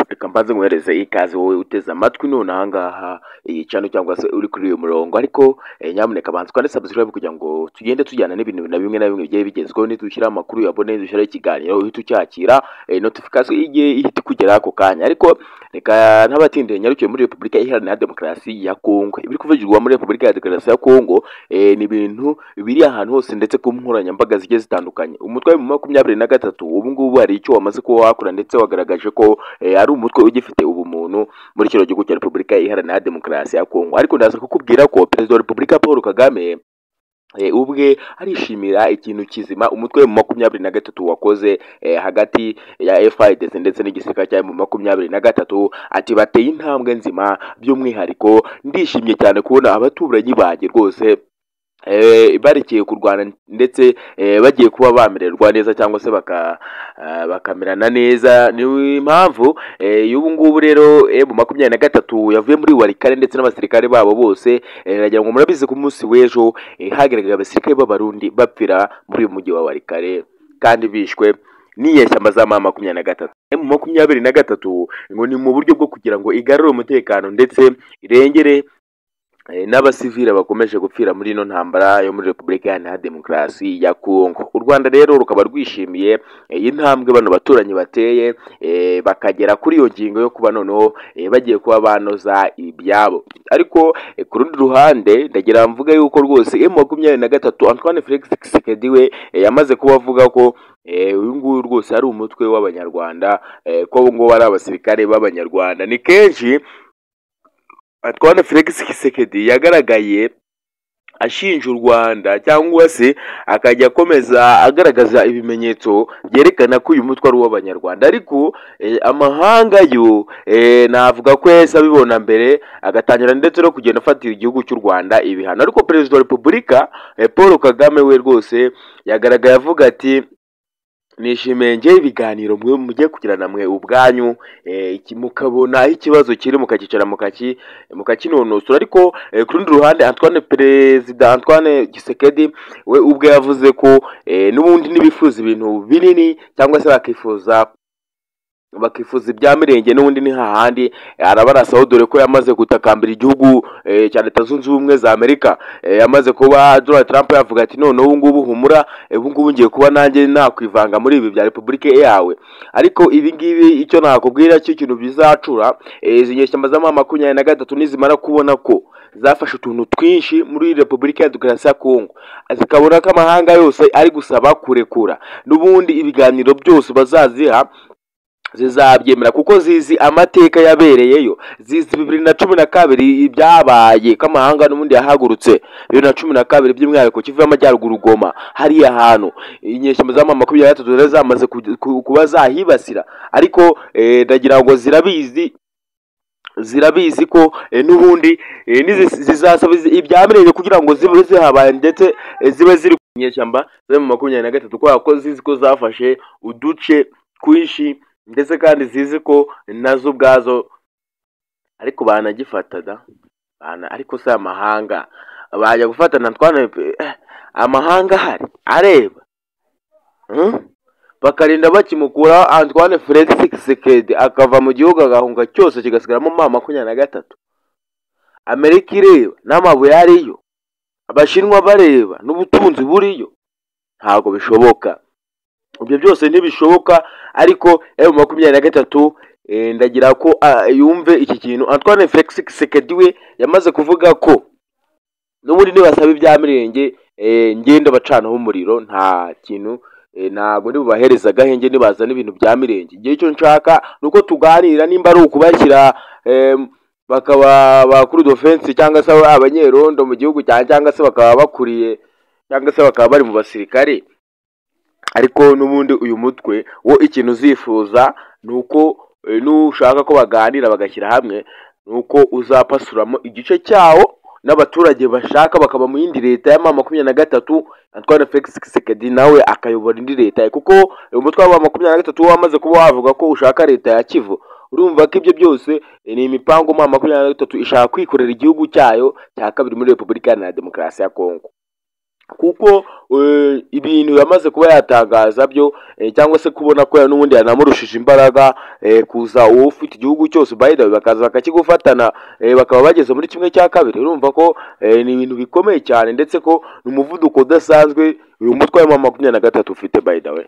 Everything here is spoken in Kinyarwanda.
reka mbanze nkohereze ikaze wowe uteze amatwi none ahangaha iyi channel cyangwa se uri kuri uyu murongo, ariko nyamuneka banza ukande subscribe kugira ngo tugende tujyana n'ibintu na bimwe bigiye bigezweho, nidushyira amakuru yabone dushyira ikiganiro uhita ucyakira notification igiye ihita kugera ako kanya. Ariko reka ntabatinde nyarukiye muri Repubulika Iharanira Demokarasi ya Kongo. Ibiri kuvugirwa muri Repubulika ya Demokarasi ya Kongo ni ibintu biri ahantu hose ndetse ku nkoranyambaga zigiye zitandukanye. Umutwe wa 23 ubu ngubu hari icyo wamaze kuba wakora ndetse wagaragaje ko ari umutwe ugifite ubumuntu muri kino gihugu cya Repubulika Iharanira Demokarasi ya Kongo. Ariko ndaza kukubwira ko Perezida wa Repubulika Paul Kagame ubwe arishimira ikintu kizima umutwe wa 23 wakoze hagati ya FARDC ndetse n'igisirikare cya 23, ati bateye intambwe nzima. By'umwihariko ndishimye cyane kubona abaturanyi banjye rwose barikiye kurwana ndetse bagiye kuba bamererwa neza cyangwa se bakamerana neza. Ni impamvu y'ubu ngubu rero M23 yavuye muri Warikare ndetse n'abasirikare babo bose. Nagira ngo murabizi ku munsi w'ejo hagaragaye abasirikare b'abarundi bapfira muri uyu mujyi wa Warikare kandi bishwe n'inyeshyamba za M23. M23 ngo ni mu buryo bwo kugira ngo igarure umutekano ndetse irengere n'abasivile bakomeje gupfira muri ino ntambara yo muri Repubulika Iharanira Demokarasi ya Kongo. U Rwanda rero rukaba rwishimiye iyi ntambwe bano baturanyi bateye bakagera kuri iyo ngingo yo kuba noneho bagiye kuba banoza ibyabo. Ariko ku rundi ruhande ndagira mvuga yuko rwose M23 Antoine Felix Tshisekedi we yamaze kuba avuga ko uyu nguyu rwose ari umutwe w'abanyarwanda, ko ngo ari abasirikare b'abanyarwanda. Ni kenshi Antoine Felix Tshisekedi yagaragaye ashinja u Rwanda cyangwa se akajya akomeza agaragaza ibimenyetso byerekana ko uyu mutwe ari uw'abanyarwanda, ariko amahanga yo navuga ko yese abibona mbere agatangira ndetse no kugenda afatira igihugu cy'u Rwanda ibihano. Ariko Perezida wa Repubulika Paul Kagame we rwose yagaragaye avuga ati nishimiye nge ibiganiro mwe mujye kugirana mwe ubwanyu mukabona aho ikibazo kiri mukakicara mukakinonosora. Ariko ku rundi ruhande Perezida Antoine Tshisekedi we ubwe yavuze ko n'ubundi nibifuza ibintu binini cyangwa se bakifuza ibya mirenge n'ubundi ni hahandi arabarasaho, dore ko yamaze gutakambira igihugu cya Leta Zunze Ubumwe za Amerika. Yamaze kuba Donald Trump yavuga ati none ubu ngubu humura, ubu ngubu ngiye kuba nanjye nakwivanga muri ibi bya Repubulika yawe. Ariko ibi ngibi icyo nakubwira cyo ikintu bizacura izi nyeshyamba za M23 nizimara kubona ko zafashe utuntu twinshi muri Repubulika ya Demokarasi ya Kongo, zikabona ko amahanga yose ari gusaba kurekura, n'ubundi ibiganiro byose bazaziha zizabyemera kuko zizi amateka yabereyeyo. Zizi 2012 ibyabaye kamahanga n'ubundi yahagurutse 2012 by'umwihariko kivuye amajyaruguru Goma, hari ahantu inyeshyamba za M23 zamaze kuba zahibasira. Ariko ndagira ngo zirabizi ko n'ubundi zizasaba ibyamirenge kugira ngo zibe zihabaye ndetse zibe ziri ku nyeshyamba za M23 kubera ko zizi ko zafashe uduce kwinshi ndetse kandi zizi ko nazo ubwazo ariko banagifata ariko se amahanga bajya gufatana amahanga hari areba bakarinda bakimukura Antoine Felix Tshisekedi akava mu gihugu agahunga cyose kigasigaramo M23. Amerika ireba n'amabuye ariyo, abashinwa bareba n'ubutunzi buriyo, ntago bishoboka. Ibyo byose ntibishoboka. Ariko M23 ndagira ko yumve iki kintu. Antoine Felix Tshisekedi we yamaze kuvuga ko n'ubundi nibasaba ibya mirenge ngenda bacanaho umuriro, nta kintu ntago nibubahereza gahenge nibazana ibintu bya mirenge. Igihe cyo nshaka nuko tuganira, nimba ari ukubashyira bakaba bakuru d'offense cyangwa se abanyerondo mu gihugu cyangwa se bakaba bakuriye cyangwa se bakaba bari mu basirikare. Ariko n'ubundi uyu mutwe wo ikintu uzifuza nuko nushaka ko baganira bagashyira hamwe, nuko uzapasuramo igice cyawo n'abaturage bashaka bakaba mu yindi leta ya M23. Antoine Felix Tshisekedi nawe akayobora indi leta, kuko umutwe wa M23 wamaze kuba wavuga ko ushaka leta ya Kivu. Urumva ko ibyo byose ni imipango M23 ishaka kwikorera igihugu cyayo cya kabiri muri Repubulika Iharanira Demokarasi ya Kongo. kuko ibintu yamaze kuba yatangaza byo cyangwa se kubona ko n'ubundi yanamurushije imbaraga kuza uwo ufite igihugu cyose by the way bakaza bakakigufatana bakaba bageze muri kimwe cya kabiri. Urumva ko ni ibintu bikomeye cyane ndetse ko ni umuvuduko udasanzwe uyu mutwe wa M23 ufite by the way.